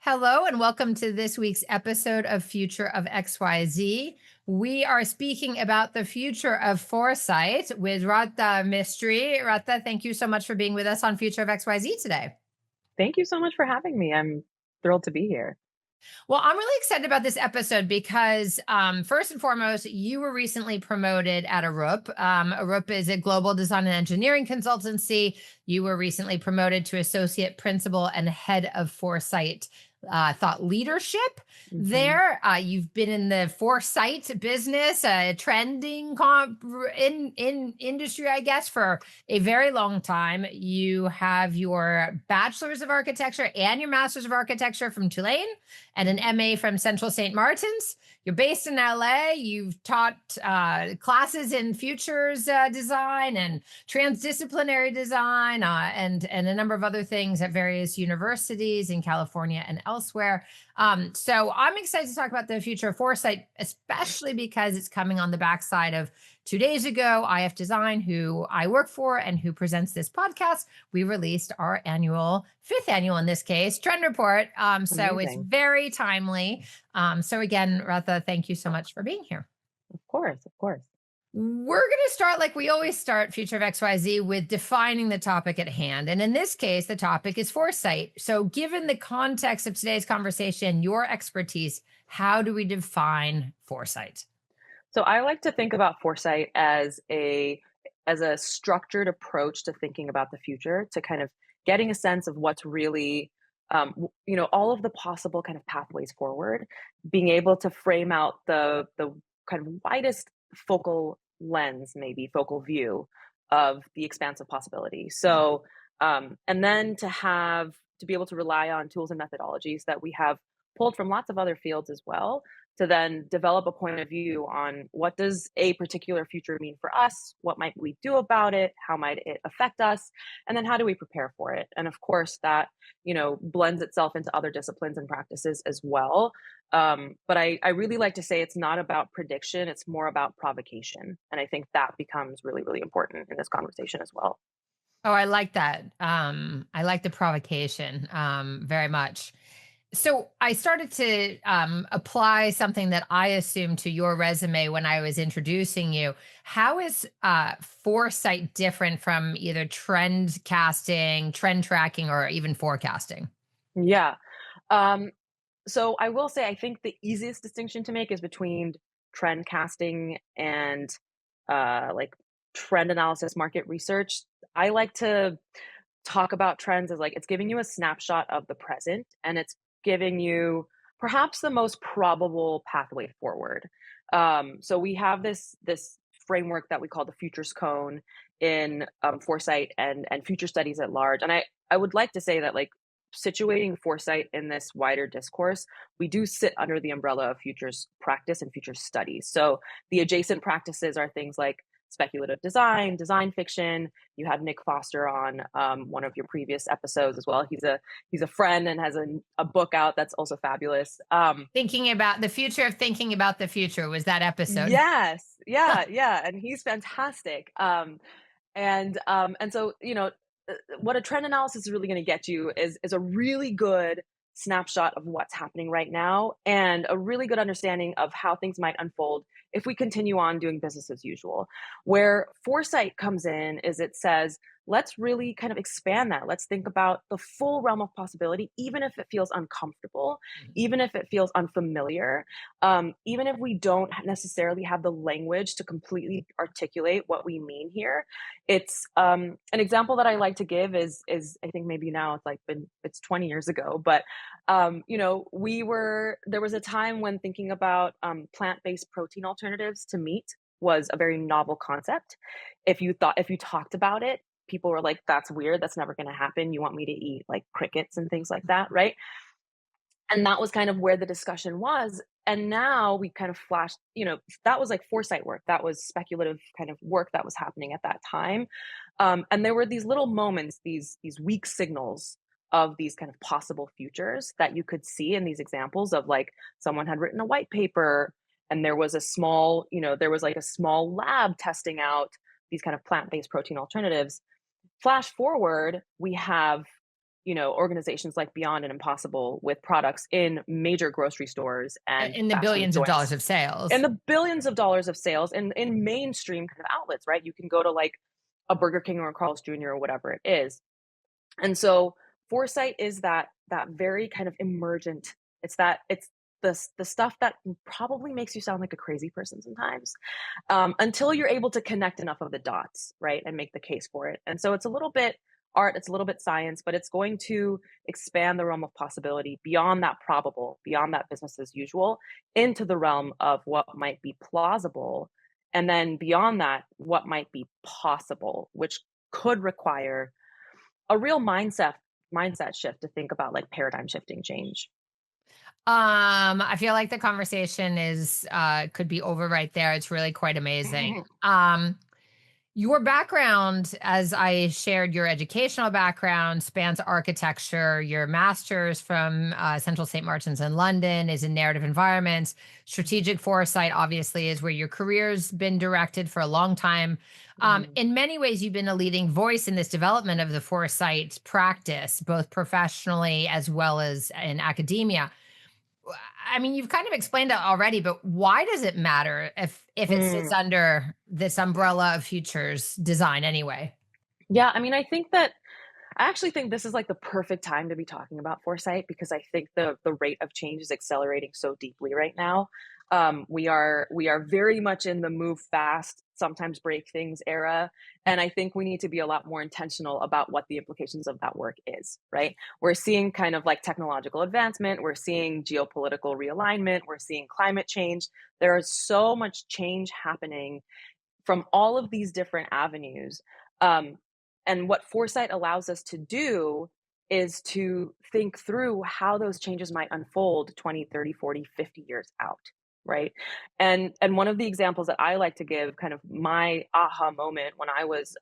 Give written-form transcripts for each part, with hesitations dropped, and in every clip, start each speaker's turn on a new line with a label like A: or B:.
A: Hello, and welcome to this week's episode of Future of XYZ. We are speaking about the future of foresight with Radha Mistry. Radha, thank you so much for being with us on Future of XYZ today.
B: Thank you so much for having me. I'm thrilled to be here.
A: Well, I'm really excited about this episode because, first and foremost, you were recently promoted at Arup. Arup is a global design and engineering consultancy. You were recently promoted to associate principal and head of foresight thought leadership
B: Mhm.
A: there. You've been in the foresight business, trending in industry, I guess, for a very long time. You have your bachelor's of architecture and your master's of architecture from Tulane and an
B: Mhm.
A: MA from Central St. Martin's. You're based in LA. You've taught classes in futures design and transdisciplinary design, and a number of other things at various universities in California and elsewhere. So I'm excited to talk about the future of foresight, especially because it's coming on the backside of 2 days ago. IF Design, who I work for and who presents this podcast, we released our annual, fifth annual in this case, trend report. So it's
B: Amazing.
A: very timely. So again, Ratha, thank you so much for being here.
B: Of course, of course.
A: We're going to start like we always start Future of XYZ with defining the topic at hand. And in this case, the topic is foresight. So, given the context of today's conversation, your expertise, how do we define foresight?
B: So I like to think about foresight as a structured approach to thinking about the future, to kind of getting a sense of what's really all of the possible kind of pathways forward, being able to frame out the kind of widest focal lens, maybe focal view of the expanse of possibility. So and then to be able to rely on tools and methodologies that we have pulled from lots of other fields as well, to then develop a point of view on what does a particular future mean for us, what might we do about it, how might it affect us, and then how do we prepare for it. And of course that blends itself into other disciplines and practices as well. But I really like to say it's not about prediction, it's more about provocation, and I think that becomes really, really important in this conversation as well.
A: Oh, I like that. I like the provocation very much. So I started to apply something that I assumed to your resume when I was introducing you. How is foresight different from either trend casting, trend tracking, or even forecasting?
B: Yeah. Um, so I will say I think the easiest distinction to make is between trend casting and like trend analysis, market research. I like to talk about trends as like it's giving you a snapshot of the present, and it's giving you perhaps the most probable pathway forward. So we have this framework that we call the futures cone in foresight and future studies at large. And I would like to say that, like, situating foresight in this wider discourse, we do sit under the umbrella of futures practice and futures studies. So the adjacent practices are things like speculative design, design fiction. You had Nick Foster on one of your previous episodes as well. He's a friend and has a book out that's also fabulous.
A: Thinking about the future of thinking about the future was that episode.
B: Yes, yeah, yeah, and he's fantastic. And so what a trend analysis is really going to get you is a really good snapshot of what's happening right now, and a really good understanding of how things might unfold if we continue on doing business as usual. Where foresight comes in is it says, let's really kind of expand that. Let's think about the full realm of possibility, even if it feels uncomfortable, even if it feels unfamiliar, even if we don't necessarily have the language to completely articulate what we mean here. It's an example that I like to give is I think maybe now it's 20 years ago, but there was a time when thinking about plant-based protein alternatives to meat was a very novel concept. If you talked about it, people were like, "That's weird. That's never going to happen. You want me to eat like crickets and things like that, right?" And that was kind of where the discussion was. And now we kind of flashed, that was like foresight work. That was speculative kind of work that was happening at that time. And there were these little moments, these weak signals of these kind of possible futures that you could see in these examples of, like, someone had written a white paper, and there was like a small lab testing out these kind of plant-based protein alternatives. Flash forward, we have organizations like Beyond and Impossible with products in major grocery stores and
A: In the
B: fast food
A: billions of dollars
B: joints
A: of
B: and
A: sales.
B: the billions of dollars of sales and in mainstream kind of outlets, right? You can go to like a Burger King or a Carl's Jr. or whatever it is. And so foresight is that very kind of emergent. It's the stuff that probably makes you sound like a crazy person sometimes, until you're able to connect enough of the dots, right, and make the case for it. And so it's a little bit art, it's a little bit science, but it's going to expand the realm of possibility beyond that probable, beyond that business as usual, into the realm of what might be plausible. And then beyond that, what might be possible, which could require a real mindset shift to think about like paradigm shifting change.
A: I feel like the conversation is could be over right there. It's really quite amazing. Your background, as I shared, your educational background spans architecture. Your master's from Central St. Martin's in London is in narrative environments. Strategic foresight, obviously, is where your career's been directed for a long time.
B: Mhm.
A: In many ways, you've been a leading voice in this development of the foresight practice, both professionally as well as in academia. I mean, you've kind of explained it already, but why does it matter if it sits
B: Mm.
A: under this umbrella of futures design anyway?
B: Yeah, I mean, I actually think this is like the perfect time to be talking about foresight because I think the rate of change is accelerating so deeply right now. We are very much in the move fast, sometimes break things era, and I think we need to be a lot more intentional about what the implications of that work is. Right? We're seeing kind of like technological advancement, we're seeing geopolitical realignment, we're seeing climate change. There is so much change happening from all of these different avenues. Um, and what foresight allows us to do is to think through how those changes might unfold 20, 30, 40, 50 years out, right? And one of the examples that I like to give, kind of my aha moment when I was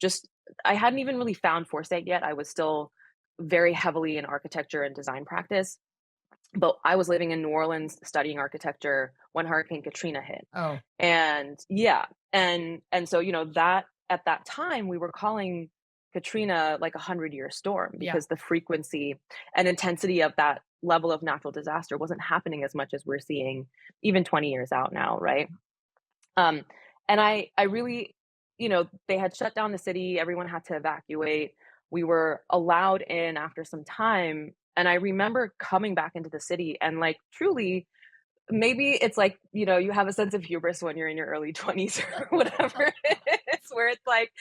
B: just I hadn't even really found foresight yet. I was still very heavily in architecture and design practice, but I was living in New Orleans studying architecture when Hurricane Katrina hit.
A: Oh,
B: And yeah, and so, that at that time, we were calling Katrina like a 100-year storm
A: yeah.
B: because the frequency and intensity of that level of natural disaster wasn't happening as much as we're seeing even 20 years out now, right? Um, and I really, they had shut down the city, everyone had to evacuate. We were allowed in after some time, and I remember coming back into the city and like truly maybe it's like, you have a sense of hubris when you're in your early 20s or whatever it is, where it's like,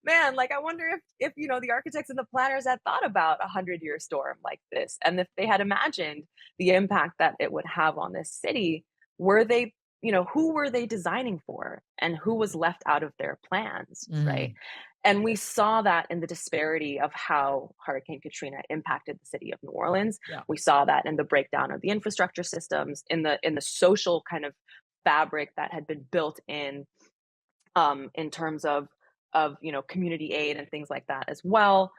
B: man, like I wonder if the architects and the planners had thought about a 100-year storm like this, and if they had imagined the impact that it would have on this city, were they, who were they designing for and who was left out of their plans, right?
A: Mhm.
B: And we saw that in the disparity of how Hurricane Katrina impacted the city of New Orleans.
A: Yeah.
B: We saw that in the breakdown of the infrastructure systems, in the social kind of fabric that had been built in terms of community aid and things like that as well.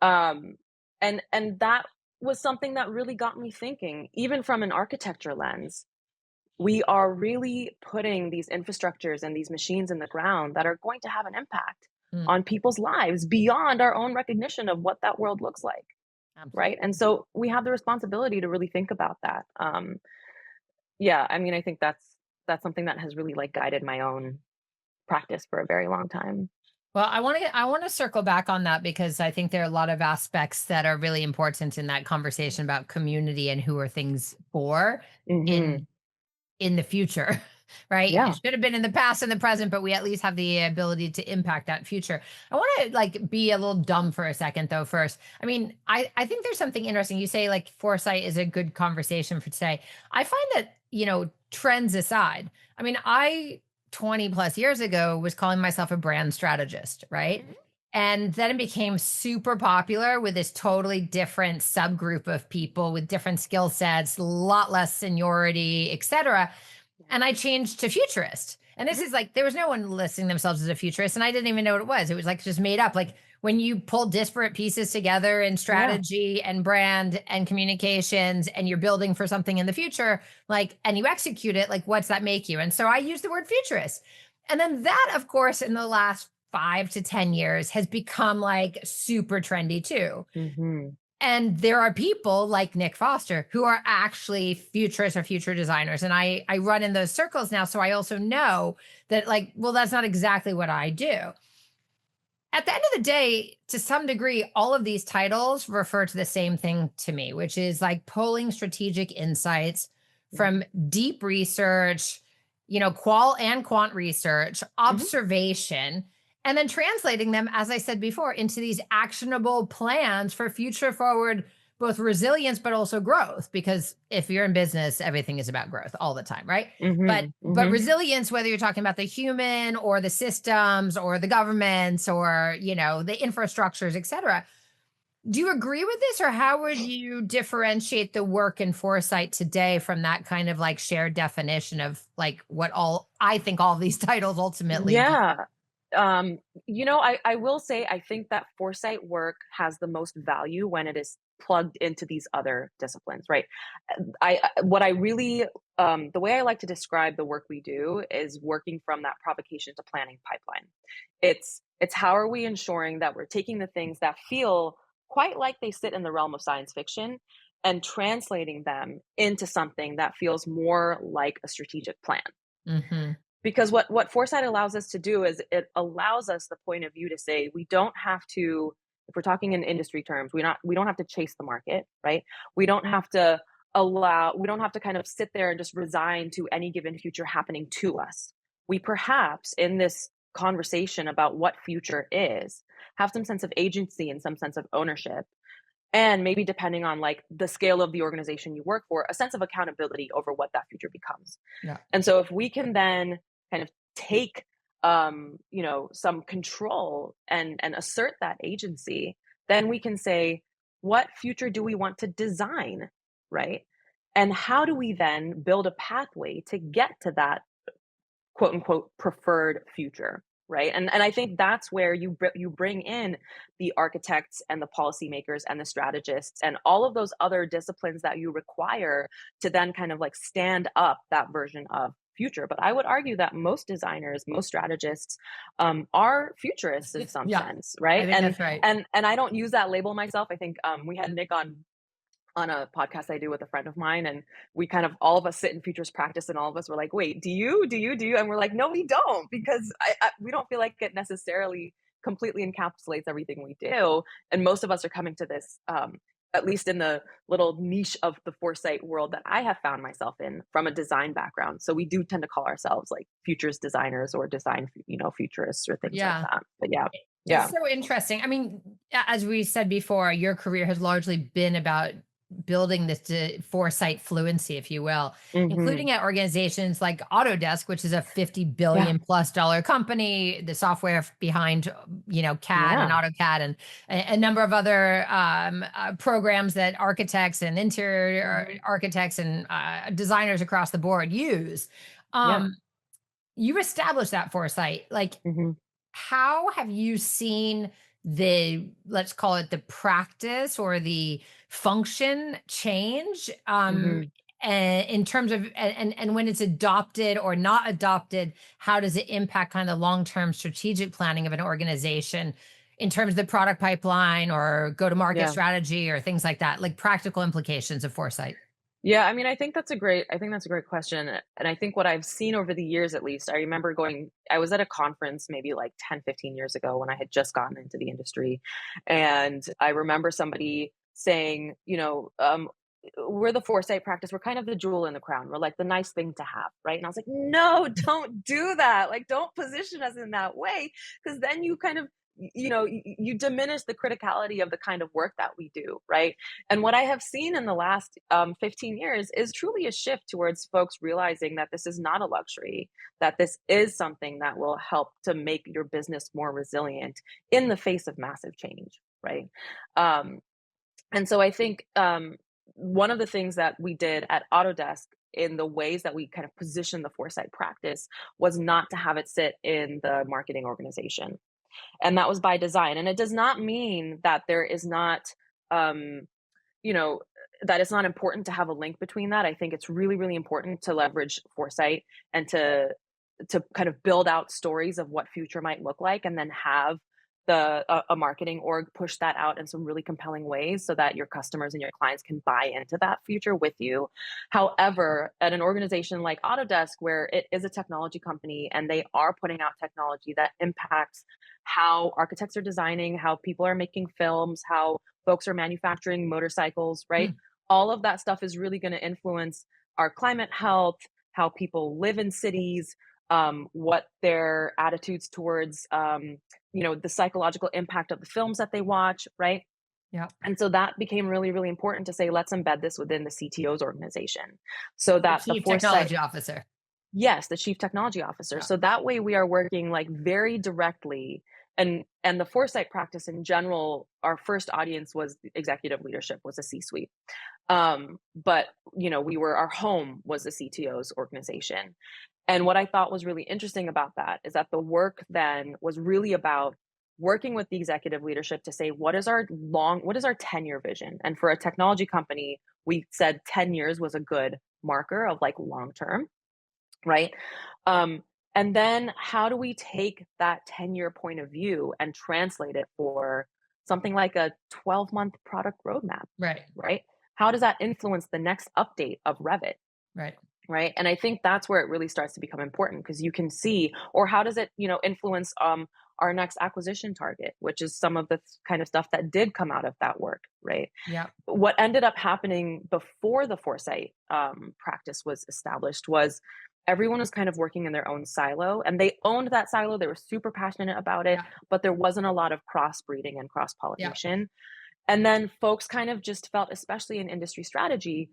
B: Um, and that was something that really got me thinking, even from an architecture lens. We are really putting these infrastructures and these machines in the ground that are going to have an impact
A: Mm,
B: on people's lives beyond our own recognition of what that world looks like, right? And
A: absolutely.
B: so we have the responsibility to really think about that. Yeah, I mean, I think that's something that has really like guided my own practice for a very long time.
A: Well, I want to circle back on that because I think there are a lot of aspects that are really important in that conversation about community and who are things for
B: Hmm.
A: in in the future, right? It
B: Yeah.
A: should have been in the past and the present, but we at least have the ability to impact that future. I want to like be a little dumb for a second though first. I mean, I think there's something interesting. You say like foresight is a good conversation for today. I find that, trends aside. I mean, I 20 plus years ago was calling myself a brand strategist, right?
B: Mhm.
A: And then it became super popular with this totally different subgroup of people with different skill sets, a lot less seniority, et cetera.
B: Yeah.
A: And I changed to futurist. And this
B: Mhm.
A: is like, there was no one listing themselves as a futurist. And I didn't even know what it was. It was like just made up. Like when you pull disparate pieces together in
B: Yeah.
A: strategy and brand and communications and you're building for something in the future, like, and you execute it, like, what's that make you? And so I use the word futurist. And then that, of course, in the last 5 to 10 years has become like super trendy too.
B: Hmm.
A: And there are people like Nick Foster who are actually futurists or future designers. And I run in those circles now. So I also know that, like, well, that's not exactly what I do. At the end of the day, to some degree, all of these titles refer to the same thing to me, which is like pulling strategic insights from deep research, qual and quant research,
B: Hmm.
A: observation, and then translating them, as I said before, into these actionable plans for future forward, both resilience, but also growth. Because if you're in business, everything is about growth all the time, right? But
B: Hmm.
A: but
B: Hmm.
A: resilience, whether you're talking about the human or the systems or the governments or the infrastructures, et cetera. Do you agree with this, or how would you differentiate the work in foresight today from that kind of like shared definition of like what all I think all these titles ultimately do?
B: Yeah. Um, I will say I think that foresight work has the most value when it is plugged into these other disciplines, right? What I really the way I like to describe the work we do is working from that provocation to planning pipeline. It's how are we ensuring that we're taking the things that feel quite like they sit in the realm of science fiction and translating them into something that feels more like a strategic plan.
A: Hmm.
B: Because what foresight allows us to do is it allows us the point of view to say we don't have to, if we're talking in industry terms, we don't have to chase the market, right? We don't have to we don't have to kind of sit there and just resign to any given future happening to us. We perhaps in this conversation about what future is have some sense of agency and some sense of ownership, and maybe depending on like the scale of the organization you work for, a sense of accountability over what that future becomes.
A: Yeah.
B: And so if we can then kind of take some control and assert that agency, then we can say, what future do we want to design, right? And how do we then build a pathway to get to that quote unquote preferred future, right? And I think that's where you bring in the architects and the policymakers and the strategists and all of those other disciplines that you require to then kind of like stand up that version of future. But I would argue that most designers, most strategists, are futurists in some
A: Yeah.
B: sense,
A: I
B: right?
A: think
B: and
A: that's right.
B: and and I don't use that label myself. I think we had Nick on a podcast I do with a friend of mine, and we kind of all of us sit in futures practice, and all of us were like, "Wait, do you? Do you? Do you?" And we're like, "No, we don't," because we don't feel like it necessarily completely encapsulates everything we do. And most of us are coming to this, at least in the little niche of the foresight world that I have found myself in from a design background. So we do tend to call ourselves like futures designers or design, futurists or things like
A: Yeah.
B: that. But yeah,
A: It's
B: yeah.
A: so interesting. I mean, as we said before, your career has largely been about building this foresight fluency, if you will,
B: Hmm.
A: including at organizations like Autodesk, which is a 50
B: Yeah,
A: billion plus dollar company, the software behind, CAD and
B: yeah.
A: AutoCAD and a number of other programs that architects and interior
B: Hmm.
A: architects and designers across the board use.
B: Yeah.
A: Um, you established that foresight. Like,
B: Hmm.
A: how have you seen the, let's call it the practice or the function change,
B: Hmm.
A: in terms of and when it's adopted or not adopted, how does it impact kind of the long-term strategic planning of an organization in terms of the product pipeline or go-to-market
B: Yeah.
A: strategy or things like that, like practical implications of foresight?
B: Yeah, I mean, I think that's a great question. And I think what I've seen over the years, at least, I remember I was at a conference maybe like 10, 15 years ago when I had just gotten into the industry. And I remember somebody saying, we're the foresight practice. We're kind of the jewel in the crown. We're like the nice thing to have, right? And I was like, no, don't do that. Like, don't position us in that way, because then you kind of, you diminish the criticality of the kind of work that we do, right? And what I have seen in the last 15 years is truly a shift towards folks realizing that this is not a luxury, that this is something that will help to make your business more resilient in the face of massive change, right? Um, and so I think one of the things that we did at Autodesk in the ways that we kind of position the foresight practice was not to have it sit in the marketing organization, and that was by design. And it does not mean that there is not um, you know, that it's not important to have a link between that. I think it's really, really important to leverage foresight and to to kind of build out stories of what future might look like, and then have a marketing org push that out in some really compelling ways so that your customers and your clients can buy into that future with you. However, at an organization like Autodesk, where it is a technology company and they are putting out technology that impacts how architects are designing, how people are making films, how folks are manufacturing motorcycles, right?
A: Mm.
B: All of that stuff is really going to influence our climate health, how people live in cities, what their attitudes towards, the psychological impact of the films that they watch, right?
A: Yeah.
B: And so that became really, really important to say, let's embed this within the CTO's organization so
A: The
B: that the
A: chief
B: foresight,
A: technology officer.
B: yes, the chief technology officer.
A: Yeah.
B: So that way we are working like very directly, and the foresight practice in general, our first audience was executive leadership, was a C-suite. But our home was the CTO's organization. And what I thought was really interesting about that is that the work then was really about working with the executive leadership to say, what is our 10-year vision? And for a technology company, we said 10 years was a good marker of like long term, right? Um, and then how do we take that 10-year point of view and translate it for something like a 12-month product roadmap,
A: Right.
B: right? How does that influence the next update of Revit?
A: Right.
B: Right. And I think that's where it really starts to become important, because you can see, or how does it, influence our next acquisition target, which is some of the kind of stuff that did come out of that work, right?
A: Yeah.
B: What ended up happening before the foresight practice was established was everyone was kind of working in their own silo, and they owned that silo. They were super passionate about it,
A: Yeah.
B: but there wasn't a lot of crossbreeding and cross
A: Yeah.
B: pollination. And then folks kind of just felt, especially in industry strategy,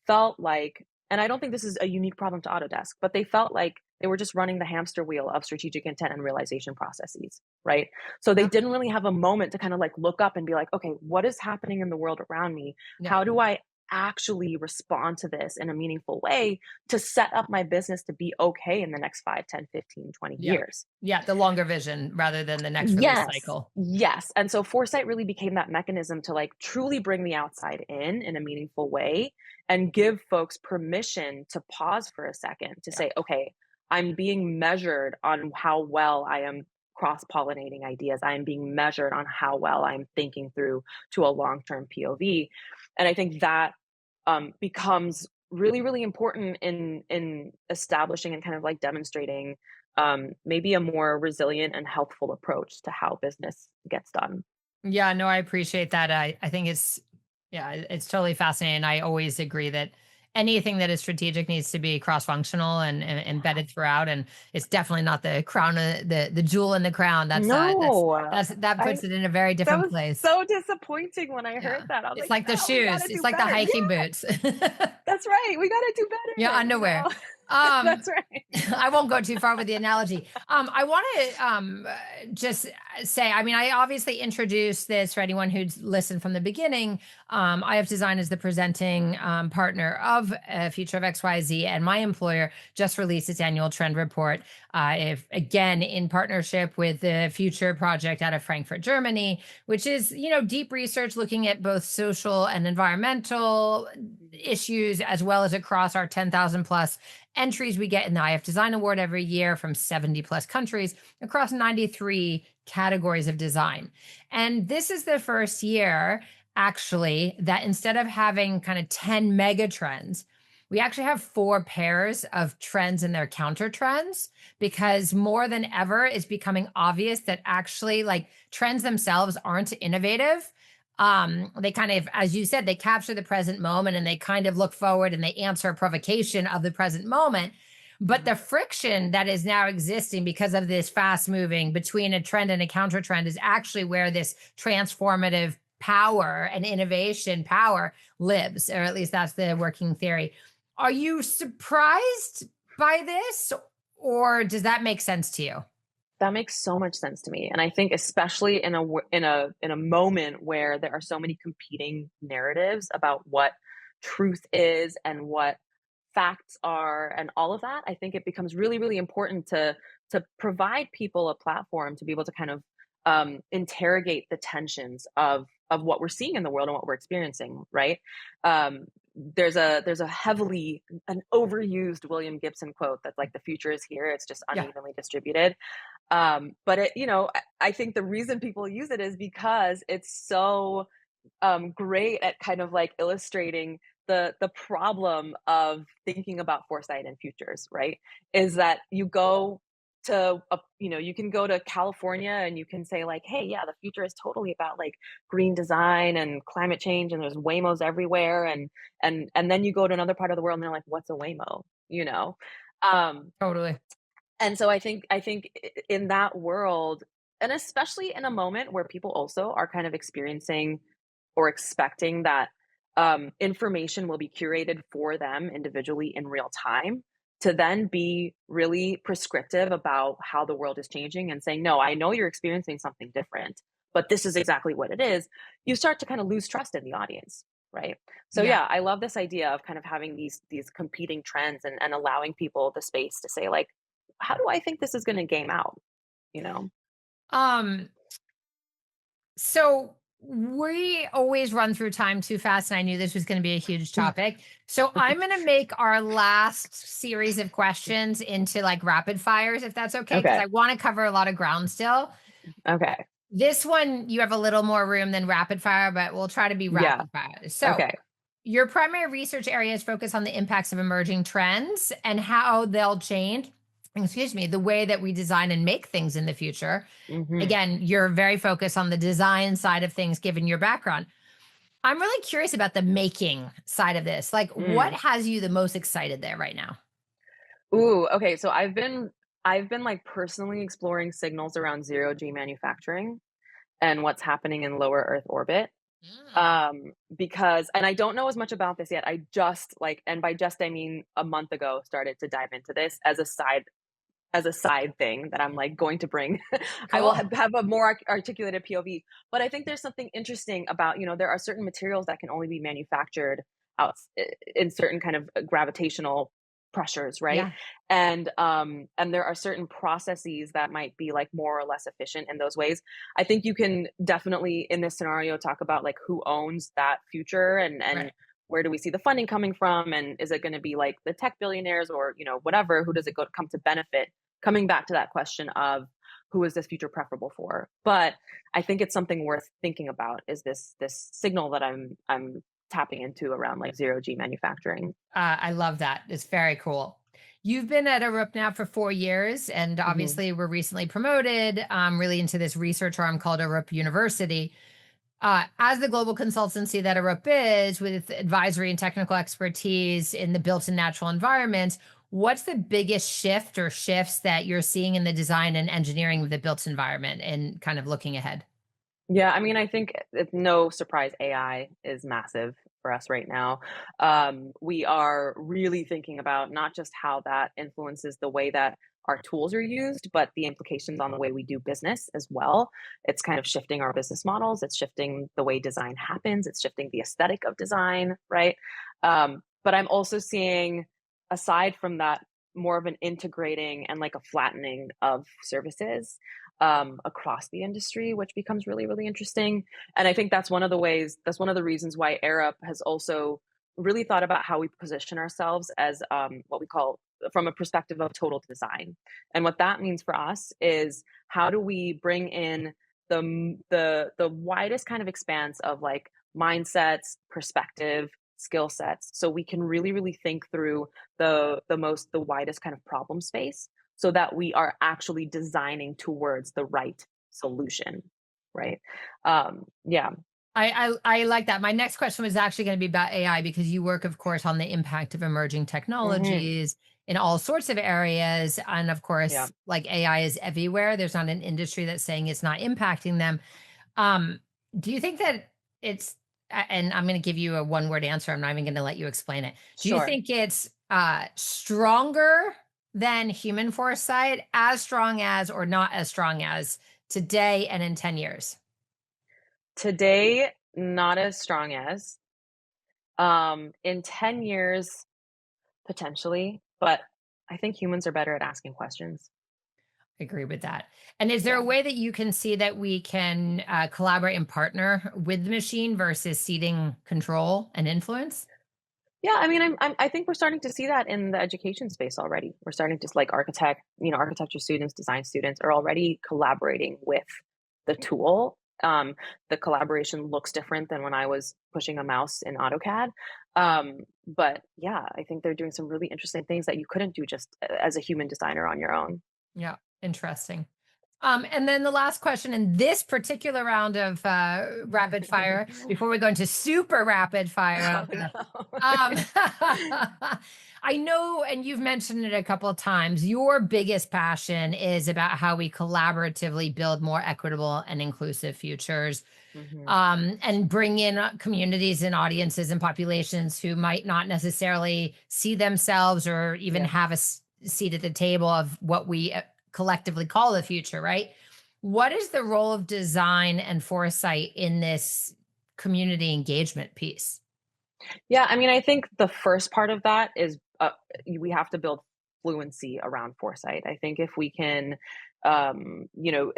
B: felt like, and I don't think this is a unique problem to Autodesk, but they felt like they were just running the hamster wheel of strategic intent and realization processes, right? So they
A: Yeah.
B: didn't really have a moment to kind of like look up and be like, okay, what is happening in the world around me?
A: Yeah.
B: How do I actually respond to this in a meaningful way to set up my business to be okay in the next 5, 10, 15, 20
A: Yeah.
B: years?
A: Yeah. The longer vision rather than the next release
B: Yes.
A: cycle.
B: Yes. And so Foresight really became that mechanism to like truly bring the outside in a meaningful way, and give folks permission to pause for a second to
A: Yeah.
B: say, okay, I'm being measured on how well I am cross pollinating ideas. I am being measured on how well I'm thinking through to a long term POV. And I think that becomes really, really important in establishing and kind of like demonstrating maybe a more resilient and healthful approach to how business gets done.
A: Yeah, no, I appreciate that. I think it's yeah, it's totally fascinating. I always agree that anything that is strategic needs to be cross-functional and embedded throughout. And it's definitely not the crown of the jewel in the crown.
B: No,
A: That
B: I
A: puts it in a very
B: that
A: different
B: was
A: place.
B: so disappointing when I heard
A: Yeah.
B: that. I was
A: It's
B: like,
A: like the
B: no, we
A: shoes.
B: gotta
A: It's
B: do
A: like the
B: better.
A: hiking
B: Yeah,
A: boots.
B: that's right. We gotta do
A: Yeah,
B: better,
A: underwear. Um,
B: That's right.
A: I won't go too far with the analogy. I want to just say, I mean, I obviously introduced this for anyone who's listened from the beginning. IF Design is the presenting partner of Future of XYZ, and my employer just released its annual trend report. If again in partnership with the Future Project out of Frankfurt, Germany, which is deep research looking at both social and environmental issues as well as across our 10,000 plus entries we get in the IF Design Award every year from 70 plus countries across 93 categories of design. And this is the first year, actually, that instead of having kind of 10 mega trends, we actually have 4 pairs of trends and their counter trends, because more than ever it's becoming obvious that actually like trends themselves aren't innovative. They kind of, as you said, they capture the present moment and they kind of look forward and they answer a provocation of the present moment. But the friction that is now existing because of this fast moving between a trend and a counter trend is actually where this transformative power and innovation power lives, or at least that's the working theory. Are you surprised by this, or does that make sense to you?
B: That makes so much sense to me, and I think especially in a moment where there are so many competing narratives about what truth is and what facts are and all of that, I think it becomes really, really important to provide people a platform to be able to kind of interrogate the tensions of what we're seeing in the world and what we're experiencing, right? there's a heavily an overused William Gibson quote that's like the future is here, it's just
A: Yeah,
B: unevenly distributed. But I think the reason people use it is because it's so great at kind of like illustrating the problem of thinking about foresight and futures, right? Is that you go to you can go to California and you can say like, hey, yeah, the future is totally about like green design and climate change, and there's Waymos everywhere, and then you go to another part of the world and they're like, what's a Waymo? You know, um,
A: totally.
B: and so I think in that world, and especially in a moment where people also are kind of experiencing or expecting that information will be curated for them individually in real time, to then be really prescriptive about how the world is changing and saying, no, I know you're experiencing something different, but this is exactly what it is. You start to kind of lose trust in the audience, right? So
A: Yeah.
B: yeah, I love this idea of kind of having these competing trends, and allowing people the space to say like, how do I think this is going to game out, you know?
A: Um, so we always run through time too fast, and I knew this was going to be a huge topic. So I'm going to make our last series of questions into like rapid fires, if that's okay, because
B: Okay.
A: I want to cover a lot of ground still.
B: Okay.
A: This one, you have a little more room than rapid fire, but we'll try to be
B: Yeah.
A: rapid fire. So,
B: Okay.
A: your primary research areas focus on the impacts of emerging trends and how they'll change, excuse me, the way that we design and make things in the future.
B: Hmm.
A: Again, you're very focused on the design side of things given your background. I'm really curious about the making side of this. Like, what
B: Mm.
A: has you the most excited there right now?
B: Ooh, okay, so I've been, like, personally exploring signals around zero G manufacturing and what's happening in lower Earth orbit,
A: Mm,
B: because and I don't know as much about this yet. I just, like, and by just I mean a month ago, started to dive into this as a side thing that I'm, like, going to bring. I will
A: cool.
B: have a more articulated POV, but I think there's something interesting about, there are certain materials that can only be manufactured out in certain kind of gravitational pressures, right?
A: Yeah.
B: And there are certain processes that might be, like, more or less efficient in those ways. I think you can definitely, in this scenario, talk about, like, who owns that future, and
A: Right.
B: where do we see the funding coming from, and is it gonna be, like, the tech billionaires, or, whatever, who does it come to benefit? Coming back to that question of who is this future preferable for? But I think it's something worth thinking about, is this signal that I'm tapping into around like zero G manufacturing.
A: I love that. It's very cool. You've been at Arup now for 4 years, and
B: Hmm.
A: obviously, we're recently promoted really into this research arm called Arup University. As the global consultancy that Arup is, with advisory and technical expertise in the built and natural environments, what's the biggest shift or shifts that you're seeing in the design and engineering of the built environment and kind of looking ahead?
B: Yeah, I mean, I think it's no surprise AI is massive for us right now. We are really thinking about not just how that influences the way that our tools are used, but the implications on the way we do business as well. It's kind of shifting our business models, it's shifting the way design happens, it's shifting the aesthetic of design, right? But I'm also seeing, aside from that, more of an integrating and like a flattening of services across the industry, which becomes really, really interesting. And I think that's one of the reasons why Arup has also really thought about how we position ourselves as what we call, from a perspective of total design. And what that means for us is, how do we bring in the widest kind of expanse of like mindsets, perspective, skill sets, so we can really, really think through the widest kind of problem space, so that we are actually designing towards the right solution, right? Yeah.
A: I like that. My next question was actually going to be about AI because you work, of course, on the impact of emerging
B: Hmm.
A: technologies in all sorts of areas. And of
B: Yeah.
A: course, like AI is everywhere. There's not an industry that's saying it's not impacting them. Um, do you think that it's, and I'm going to give you a one word answer. I'm not even going to let you explain it. Do you
B: Sure.
A: think it's stronger than human foresight, as strong as, or not as strong as today and in 10 years?
B: Today, not as strong as. In 10 years, potentially, but I think humans are better at asking questions.
A: I agree with that. And is there a
B: Yeah.
A: way that you can see that we can collaborate and partner with the machine versus ceding control and influence?
B: Yeah, I mean, I think we're starting to see that in the education space already. We're starting to like architecture students, design students are already collaborating with the tool. The collaboration looks different than when I was pushing a mouse in AutoCAD. But yeah, I think they're doing some really interesting things that you couldn't do just as a human designer on your own.
A: Yeah, interesting. And then the last question in this particular round of rapid fire, before we go into super rapid
B: Oh
A: fire,
B: no.
A: um, I know, and you've mentioned it a couple of times, your biggest passion is about how we collaboratively build more equitable and inclusive futures,
B: Hmm.
A: and bring in communities and audiences and populations who might not necessarily see themselves or even
B: Yeah.
A: have a seat at the table of what we collectively call the future, right? What is the role of design and foresight in this community engagement piece?
B: Yeah, I mean, I think the first part of that is we have to build fluency around foresight. I think if we can, you know,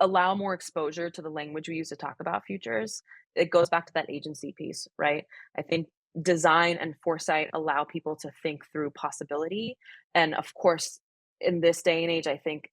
B: allow more exposure to the language we use to talk about futures, it goes back to that agency piece, right? I think design and foresight allow people to think through possibility. And of course, in this day and age, I think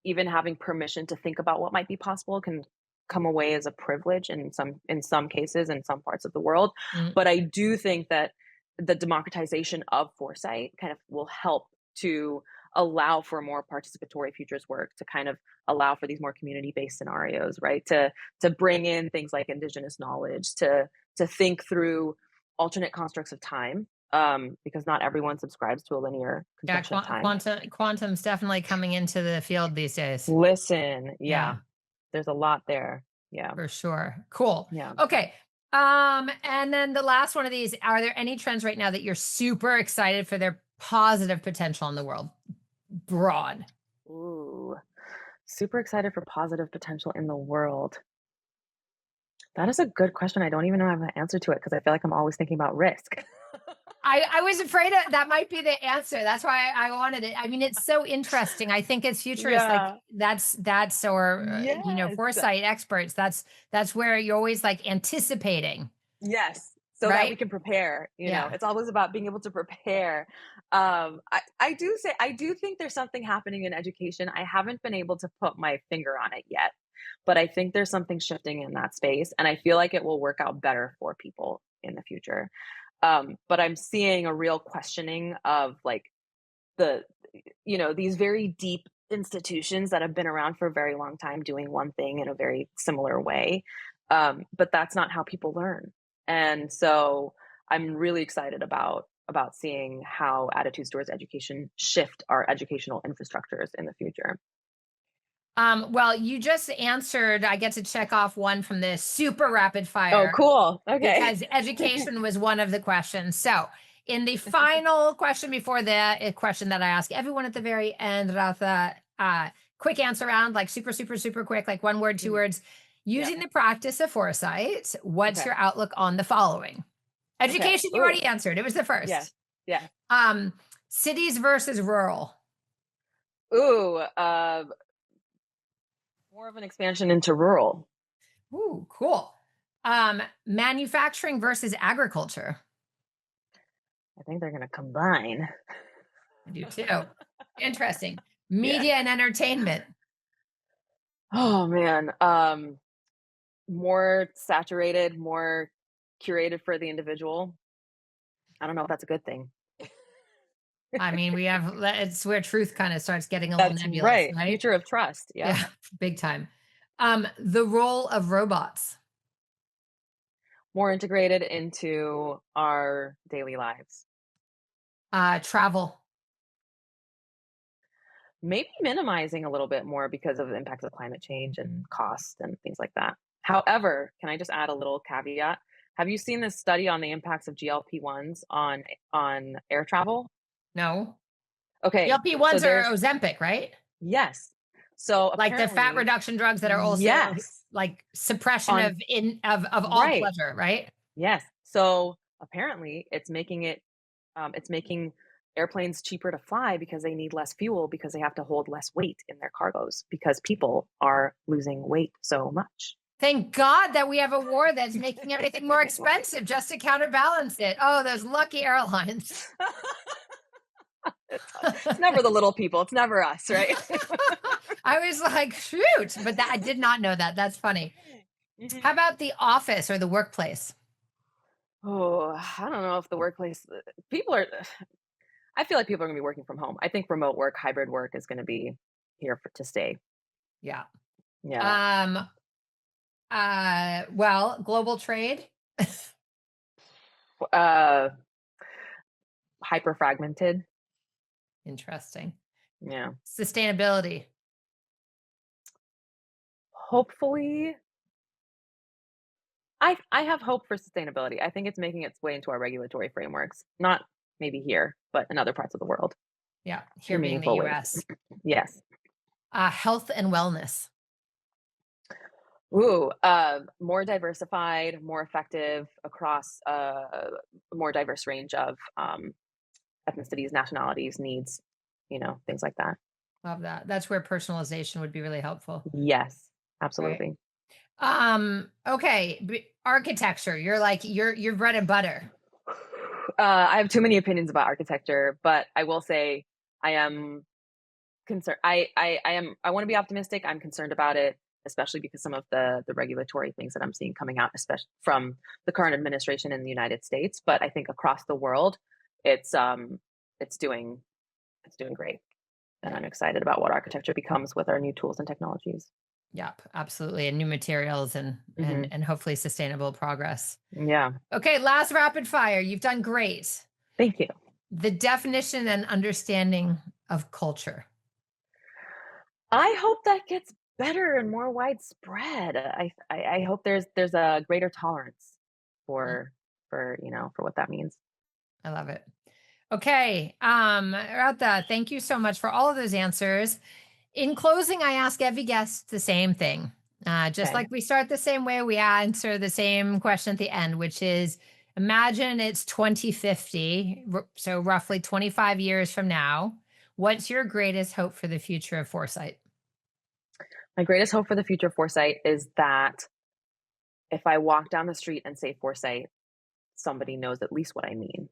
B: even having permission to think about what might be possible can come away as a privilege in some cases in some parts of the world.
A: Mm,
B: But I do think that the democratization of foresight kind of will help to allow for more participatory futures work, to kind of allow for these more community-based scenarios, right? To bring in things like indigenous knowledge, to think through alternate constructs of time, because not everyone subscribes to a linear
A: yeah,
B: conception of time.
A: quantum's definitely coming into the field these days.
B: Listen, yeah,
A: Yeah,
B: there's a lot there. Yeah,
A: for sure. Cool.
B: yeah.
A: Okay. And then the last one of these, are there any trends right now that you're super excited for their positive potential in the world? Broad.
B: Ooh, super excited for positive potential in the world. That is a good question. I don't even know I have an answer to it because I feel like I'm always thinking about risk.
A: I was afraid of, that might be the answer. That's why I wanted it. I mean, it's so interesting. I think as futurists, like
B: Yeah.
A: that's or
B: Yes.
A: foresight experts, that's where you're always like anticipating,
B: Yes. So that
A: right?
B: we can prepare,
A: Yeah.
B: it's always about being able to prepare. I do think there's something happening in education. I haven't been able to put my finger on it yet, but I think there's something shifting in that space, and I feel like it will work out better for people in the future. But I'm seeing a real questioning of like the these very deep institutions that have been around for a very long time doing one thing in a very similar way. But that's not how people learn. And so I'm really excited about seeing how attitudes towards education shift our educational infrastructures in the future.
A: Well, you just answered. I get to check off one from this super rapid
B: Oh,
A: fire
B: cool. Okay.
A: because education was one of the questions. So, in the final question before the question that I ask everyone at the very end, Ratha, quick answer round, like super, super, super quick, like one word, two
B: Mhm.
A: words.
B: Yeah.
A: Using the practice of foresight, what's
B: Okay.
A: your outlook on the following?
B: Okay.
A: Education, you
B: Ooh.
A: already answered. It was the
B: Yeah.
A: first.
B: Yeah.
A: Um, cities versus rural.
B: Ooh. More of an expansion into rural.
A: Ooh, cool. Manufacturing versus agriculture.
B: I think they're gonna combine.
A: I do too. Interesting.
B: Yeah.
A: Media and entertainment.
B: Oh man. More saturated, more curated for the individual. I don't know if that's a good thing.
A: I mean, it's where truth kind of starts getting a little
B: That's
A: nebulous,
B: right.
A: right?
B: Future of trust. Yep.
A: Yeah, big time. The role of robots.
B: More integrated into our daily lives.
A: Travel.
B: Maybe minimizing a little bit more because of the impacts of climate change and cost and things like that. However, can I just add a little caveat? Have you seen this study on the impacts of GLP-1s on air travel?
A: No.
B: Okay, so
A: GLP-1s are
B: there's
A: Ozempic, right?
B: yes. So
A: Like the fat
B: apparently,
A: reduction drugs that are also
B: yes,
A: like suppression
B: on
A: of all
B: right.
A: pleasure, right?
B: Yes. So apparently it's making airplanes cheaper to fly because they need less fuel because they have to hold less weight in their cargoes because people are losing weight so much.
A: Thank God that we have a war that's making everything more expensive just to counterbalance it. Oh, those lucky airlines.
B: It's never the little people. It's never us, right?
A: I was like, shoot, but that, I did not know that. That's funny.
B: Mhm.
A: How about the office or the workplace?
B: Oh, I don't know if the workplace people are I feel like people are gonna be working from home. I think remote work, hybrid work is gonna be here for to stay.
A: Yeah.
B: Yeah.
A: Um, well, global trade.
B: Uh, hyper fragmented.
A: Interesting.
B: Yeah.
A: Sustainability.
B: Hopefully, I have hope for sustainability. I think it's making its way into our regulatory frameworks, not maybe here, but in other parts of the world
A: Yeah. Here
B: in
A: being the
B: meaningful ways.
A: US.
B: Yes.
A: Health and wellness.
B: Ooh, more diversified, more effective across a more diverse range of ethnicities, nationalities, needs, things like that.
A: Love that. That's where personalization would be really helpful.
B: Yes,
A: Right.
B: absolutely.
A: Okay. Architecture. You're like, your bread and butter.
B: I have too many opinions about architecture, but I will say I am concerned. I want to be optimistic. I'm concerned about it, especially because some of the regulatory things that I'm seeing coming out, especially from the current administration in the United States. But I think across the world, it's um it's doing it's doing great, and I'm
A: Right.
B: excited about what architecture becomes with our new tools and technologies.
A: Yep. Absolutely. And new materials and
B: Hmm.
A: hopefully sustainable progress.
B: Yeah,
A: Okay. Last rapid fire. You've done great.
B: thank you.
A: The definition and understanding of culture.
B: I hope that gets better and more widespread. I hope there's a greater tolerance
A: Mm,
B: for for what that means.
A: I love it. Okay. Radha, thank you so much for all of those answers. In closing, I ask every guest the same thing. Just
B: Okay.
A: like we start the same way, we answer the same question at the end, which is imagine it's 2050, so roughly 25 years from now. What's your greatest hope for the future of Foresight?
B: My greatest hope for the future of Foresight is that if I walk down the street and say Foresight, somebody knows at least what I mean.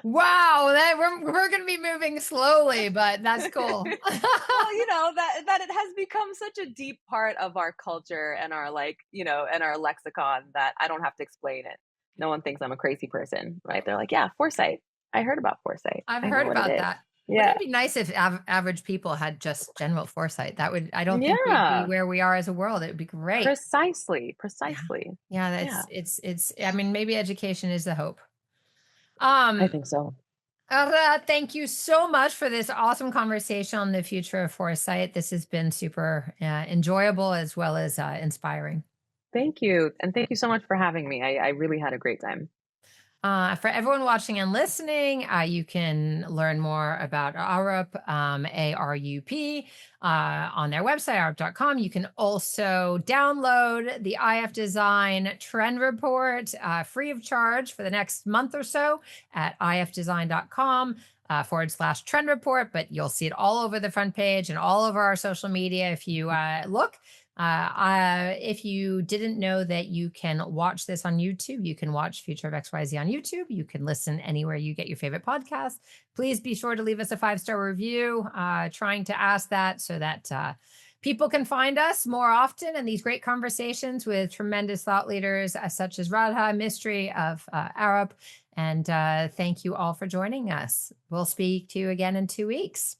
A: Wow, that we're going to be moving slowly, but that's cool.
B: Well, that it has become such a deep part of our culture and our and our lexicon that I don't have to explain it. No one thinks I'm a crazy person, right? They're like, "Yeah, Foresight. I heard about Foresight.
A: I've
B: I know
A: heard
B: what it
A: about
B: is."
A: that. Wouldn't
B: Yeah.
A: it be nice if average people had just general foresight? That would, I don't think we'd be
B: Yeah.
A: where we are as a world. It would be great.
B: Precisely,
A: Yeah.
B: precisely.
A: Yeah,
B: Yeah,
A: I mean, maybe education is the hope.
B: I
A: Um,
B: think so.
A: Thank you so much for this awesome conversation on the future of foresight. This has been super enjoyable as well as inspiring.
B: Thank you, and thank you so much for having me. I really had a great time.
A: For everyone watching and listening, you can learn more about ARUP, ARUP, on their website, arup.com. You can also download the IF Design Trend Report free of charge for the next month or so at ifdesign.com. /trend report, but you'll see it all over the front page and all over our social media if you look. If you didn't know that you can watch this on YouTube, you can watch Future of XYZ on YouTube. You can listen anywhere you get your favorite podcast. Please be sure to leave us a 5-star review. Trying to ask that so that people can find us more often and these great conversations with tremendous thought leaders such as Radha, Mistry of Arup. And thank you all for joining us. We'll speak to you again in 2 weeks.